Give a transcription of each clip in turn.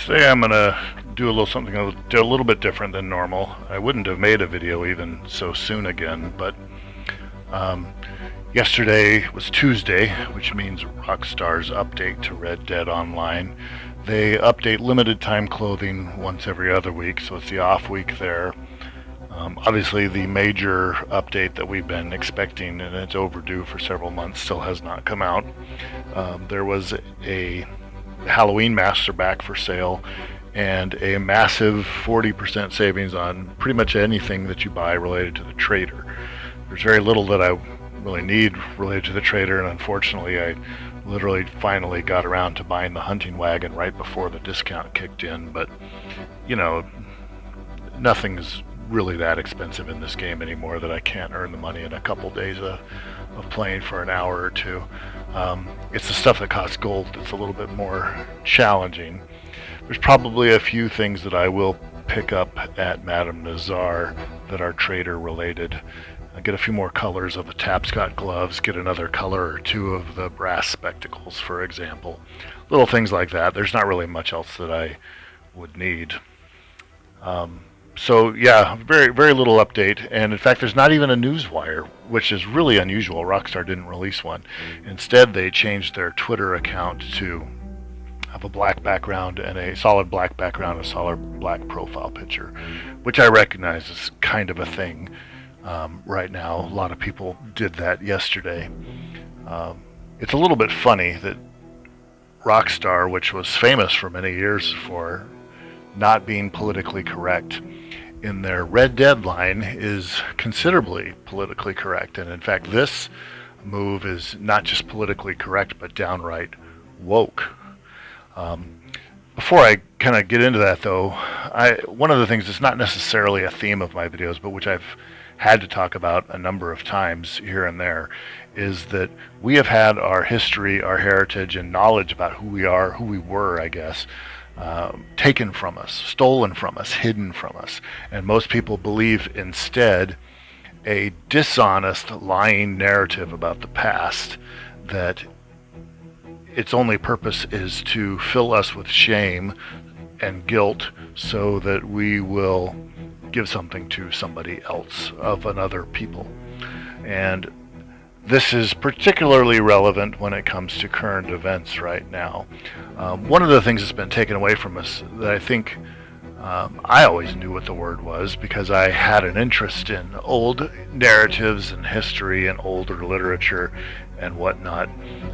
Today I'm going to do a little something a little bit different than normal. I wouldn't have made a video even so soon again, but yesterday was Tuesday, which means Rockstar's update to Red Dead Online. They update limited time clothing once every other week, so it's the off week there. Obviously the major update that we've been expecting, and it's overdue for several months, still has not come out. There was a Halloween masks are back for sale, and a massive 40% savings on pretty much anything that you buy related to the trader. There's very little that I really need related to the trader, and unfortunately I literally finally got around to buying the hunting wagon right before the discount kicked in. But you know, nothing is really that expensive in this game anymore that I can't earn the money in a couple days of playing for an hour or two. It's the stuff that costs gold that's a little bit more challenging. There's probably a few things that I will pick up at Madame Nazar that are trader related. I get a few more colors of the Tapscott gloves, get another color or two of the brass spectacles, for example. Little things like that. There's not really much else that I would need. So yeah, very little update, and in fact there's not even a newswire, which is really unusual. Rockstar didn't release one. Instead they changed their Twitter account to have a black background and a solid black background, a solid black profile picture, which I recognize is kind of a thing right now. A lot of people did that yesterday. It's a little bit funny that Rockstar, which was famous for many years for not being politically correct, in their Red Dead line is considerably politically correct. And in fact this move is not just politically correct but downright woke. Before I kind of get into that though, one of the things that's not necessarily a theme of my videos, but which I've had to talk about a number of times here and there, is that we have had our history, our heritage, and knowledge about who we are, who we were, I guess, taken from us, stolen from us, hidden from us. And most people believe instead a dishonest, lying narrative about the past that its only purpose is to fill us with shame and guilt so that we will give something to somebody else of another people. And this is particularly relevant when it comes to current events right now. One of the things that's been taken away from us that I think I always knew what the word was because I had an interest in old narratives and history and older literature and whatnot,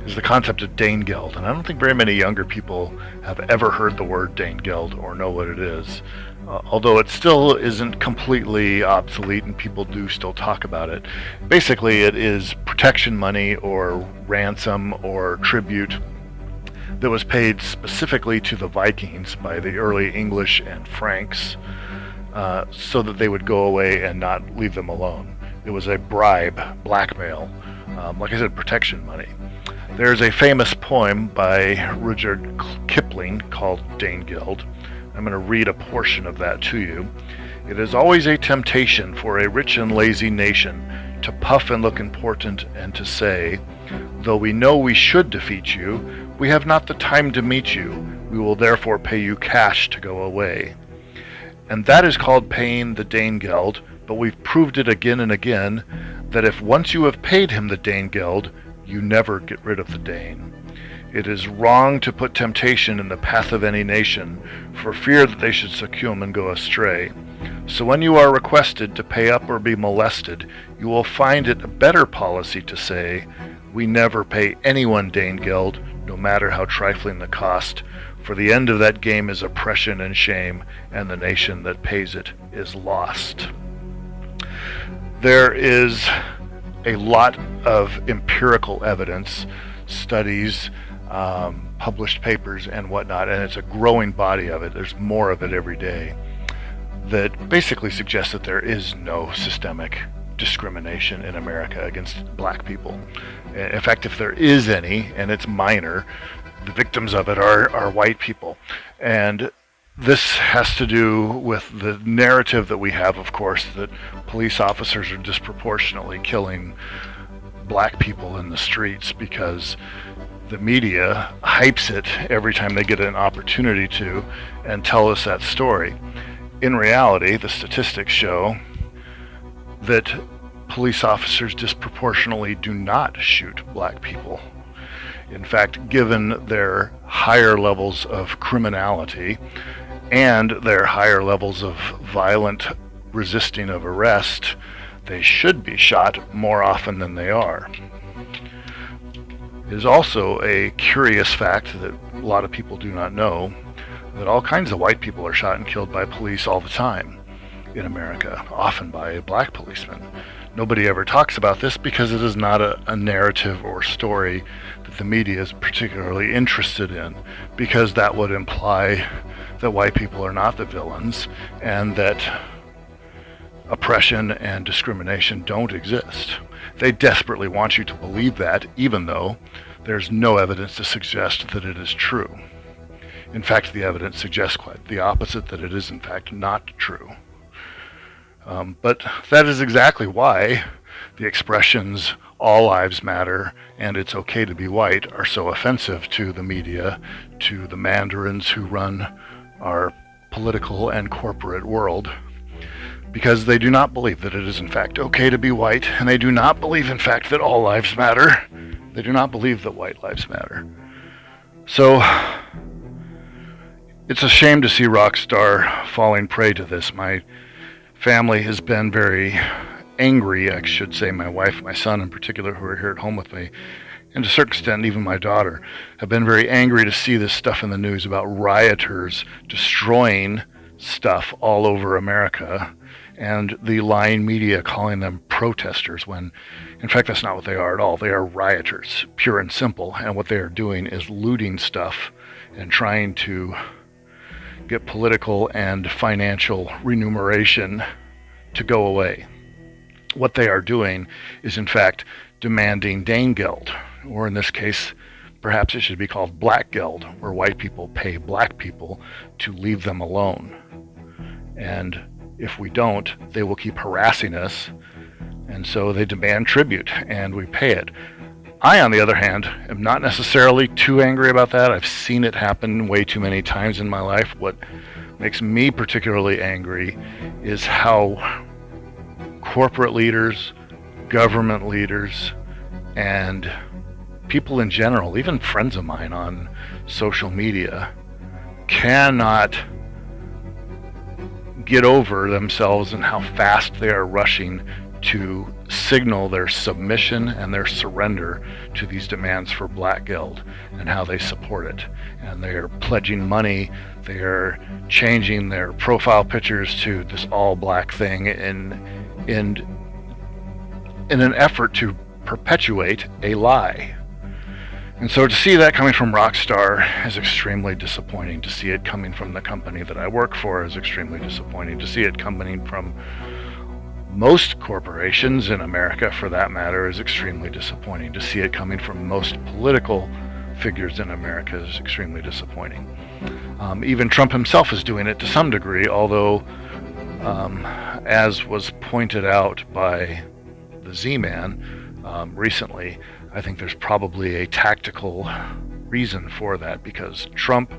is the concept of Danegeld. And I don't think very many younger people have ever heard the word Danegeld or know what it is. Although it still isn't completely obsolete and people do still talk about it. Basically it is protection money or ransom or tribute that was paid specifically to the Vikings by the early English and Franks so that they would go away and not leave them alone. It was a bribe, blackmail, like I said, protection money. There's a famous poem by Rudyard Kipling called Danegeld. I'm going to read a portion of that to you. It is always a temptation for a rich and lazy nation to puff and look important and to say, though we know we should defeat you, we have not the time to meet you. We will therefore pay you cash to go away. And that is called paying the Danegeld, but we've proved it again and again that if once you have paid him the Danegeld, you never get rid of the Dane. It is wrong to put temptation in the path of any nation, for fear that they should succumb and go astray. So when you are requested to pay up or be molested, you will find it a better policy to say, we never pay anyone Danegeld, no matter how trifling the cost, for the end of that game is oppression and shame, and the nation that pays it is lost. There is a lot of empirical evidence, studies, published papers and whatnot, and it's a growing body of it. There's more of it every day that basically suggests that there is no systemic discrimination in America against black people. In fact, if there is any, and it's minor, the victims of it are white people. And this has to do with the narrative that we have, of course, that police officers are disproportionately killing black people in the streets because the media hypes it every time they get an opportunity to and tell us that story. In reality, the statistics show that police officers disproportionately do not shoot black people. In fact, given their higher levels of criminality and their higher levels of violent resisting of arrest, they should be shot more often than they are. It is also a curious fact that a lot of people do not know that all kinds of white people are shot and killed by police all the time in America, often by a black policeman. Nobody ever talks about this because it is not a narrative or story that the media is particularly interested in, because that would imply that white people are not the villains and that oppression and discrimination don't exist. They desperately want you to believe that, even though there's no evidence to suggest that it is true. In fact, the evidence suggests quite the opposite, that it is in fact not true. But that is exactly why the expressions "all lives matter" and "it's okay to be white" are so offensive to the media, to the mandarins who run our political and corporate world, because they do not believe that it is in fact okay to be white, and they do not believe in fact that all lives matter. They do not believe that white lives matter. So it's a shame to see Rockstar falling prey to this. My family has been very angry, I should say. My wife, my son in particular, who are here at home with me, and to a certain extent even my daughter, have been very angry to see this stuff in the news about rioters destroying stuff all over America, and the lying media calling them protesters, when in fact that's not what they are at all. They are rioters, pure and simple, and what they are doing is looting stuff and trying to get political and financial remuneration to go away. What they are doing is in fact demanding Danegeld, or in this case perhaps it should be called Blackgeld, where white people pay black people to leave them alone. And if we don't, they will keep harassing us, and so they demand tribute, and we pay it. I, on the other hand, am not necessarily too angry about that. I've seen it happen way too many times in my life. What makes me particularly angry is how corporate leaders, government leaders, and people in general, even friends of mine on social media, cannot get over themselves and how fast they are rushing to signal their submission and their surrender to these demands for Blackgeld, and how they support it. And they are pledging money, they are changing their profile pictures to this all black thing in an effort to perpetuate a lie. And so to see that coming from Rockstar is extremely disappointing. To see it coming from the company that I work for is extremely disappointing. To see it coming from most corporations in America, for that matter, is extremely disappointing. To see it coming from most political figures in America is extremely disappointing. Even Trump himself is doing it to some degree, although, as was pointed out by the Z-Man recently, I think there's probably a tactical reason for that, because Trump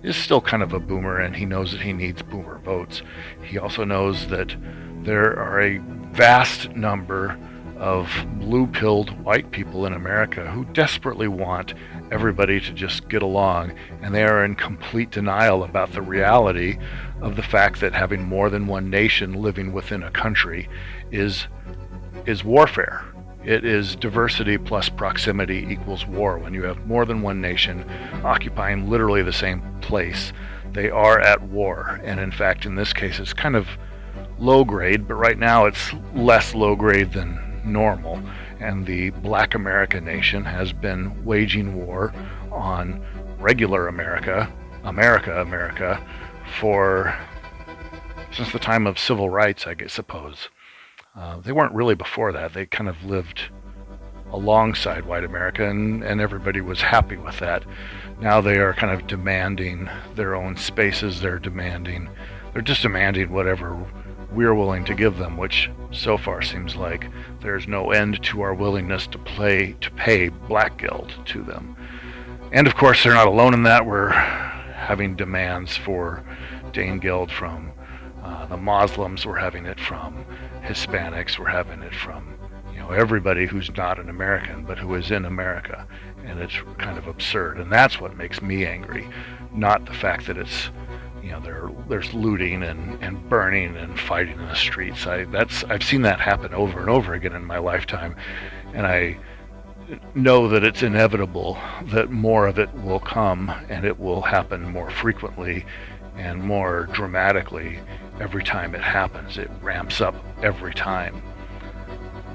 is still kind of a boomer, and he knows that he needs boomer votes. He also knows that there are a vast number of blue-pilled white people in America who desperately want everybody to just get along, and they are in complete denial about the reality of the fact that having more than one nation living within a country is warfare. It is diversity plus proximity equals war. When you have more than one nation occupying literally the same place, they are at war. And in fact, in this case, it's kind of low grade, but right now it's less low grade than normal. And the Black American nation has been waging war on regular America, since the time of civil rights, I suppose. They weren't really before that. They kind of lived alongside white America, and everybody was happy with that. Now they are kind of demanding their own spaces. They're demanding They're just demanding whatever we're willing to give them, which so far seems like there's no end to our willingness to pay black guild to them. And of course, they're not alone in that. We're having demands for Dane Guild from the Muslims. We're having it from Hispanics. We're having it from everybody who's not an American but who is in America, and it's kind of absurd. And that's what makes me angry, not the fact that it's there's looting and burning and fighting in the streets. I've seen that happen over and over again in my lifetime, and I know that it's inevitable that more of it will come, and it will happen more frequently and more dramatically every time it happens. It ramps up every time.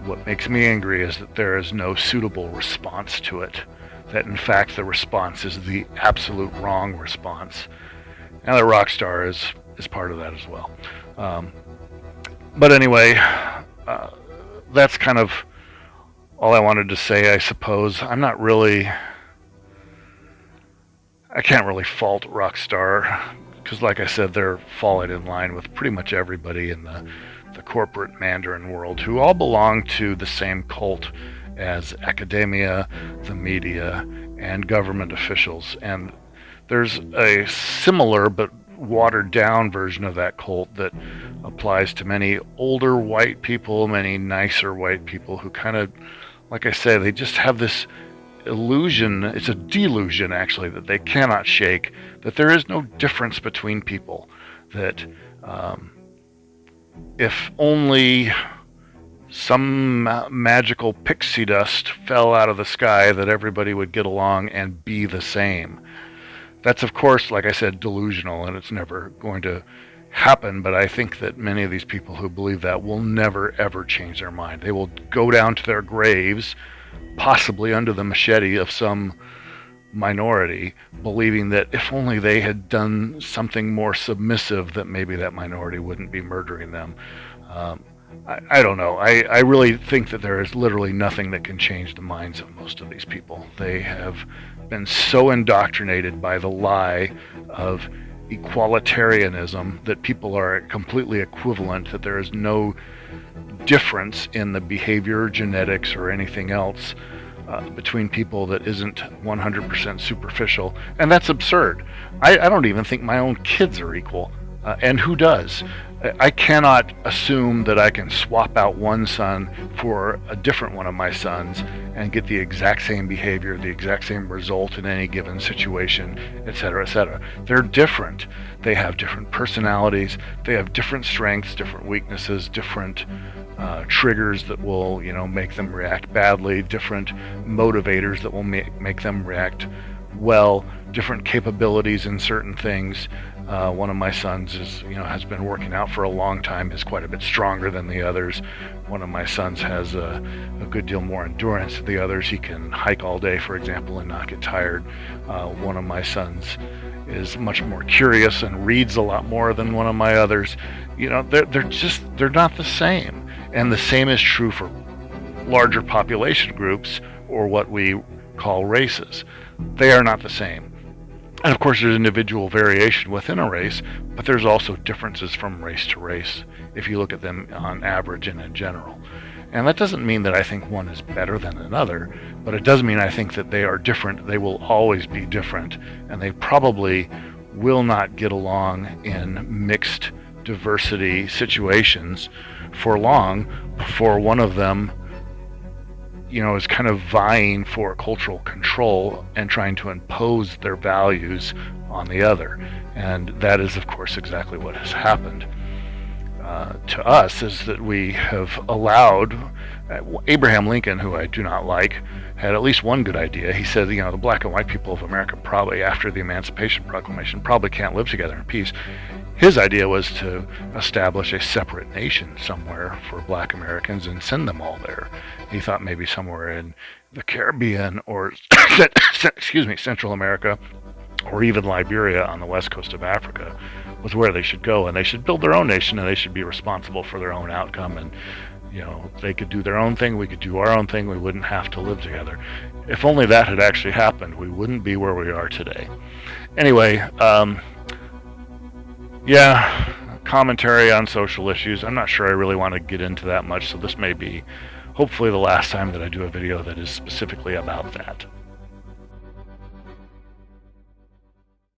What makes me angry is that there is no suitable response to it, that in fact the response is the absolute wrong response, and that Rockstar is part of that as well. But anyway, that's kind of all I wanted to say, I suppose. I can't really fault Rockstar, because like I said, they're falling in line with pretty much everybody in the corporate Mandarin world, who all belong to the same cult as academia, the media, and government officials. And there's a similar but watered down version of that cult that applies to many older white people, many nicer white people who kind of, like I say, they just have this illusion, it's a delusion actually, that they cannot shake, that there is no difference between people, that if only some magical pixie dust fell out of the sky, that everybody would get along and be the same. That's, of course, like I said, delusional, and it's never going to happen, but I think that many of these people who believe that will never, ever change their mind. They will go down to their graves, possibly under the machete of some minority, believing that if only they had done something more submissive, that maybe that minority wouldn't be murdering them. I don't know. I really think that there is literally nothing that can change the minds of most of these people. They have been so indoctrinated by the lie of equalitarianism that people are completely equivalent, that there is no difference in the behavior, genetics, or anything else between people that isn't 100% superficial. And that's absurd. I don't even think my own kids are equal. And who does? I cannot assume that I can swap out one son for a different one of my sons and get the exact same behavior, the exact same result in any given situation, etc., etc. They're different. They have different personalities. They have different strengths, different weaknesses, different triggers that will, make them react badly, different motivators that will make them react well, different capabilities in certain things. One of my sons has been working out for a long time, is quite a bit stronger than the others. One of my sons has a good deal more endurance than the others. He can hike all day, for example, and not get tired. One of my sons is much more curious and reads a lot more than one of my others. They're not the same. And the same is true for larger population groups, or what we call races. They are not the same. And of course there's individual variation within a race, but there's also differences from race to race if you look at them on average and in general. And that doesn't mean that I think one is better than another, but it does mean I think that they are different. They will always be different, and they probably will not get along in mixed diversity situations for long before one of them is kind of vying for cultural control and trying to impose their values on the other. And that is, of course, exactly what has happened to us, is that we have allowed Abraham Lincoln, who I do not like, had at least one good idea. He said, the black and white people of America probably, after the Emancipation Proclamation, probably can't live together in peace. His idea was to establish a separate nation somewhere for black Americans and send them all there. He thought maybe somewhere in the Caribbean or, Central America, or even Liberia on the west coast of Africa was where they should go, and they should build their own nation, and they should be responsible for their own outcome. And they could do their own thing, we could do our own thing, we wouldn't have to live together. If only that had actually happened, we wouldn't be where we are today. Anyway, commentary on social issues. I'm not sure I really want to get into that much, so this may be hopefully the last time that I do a video that is specifically about that.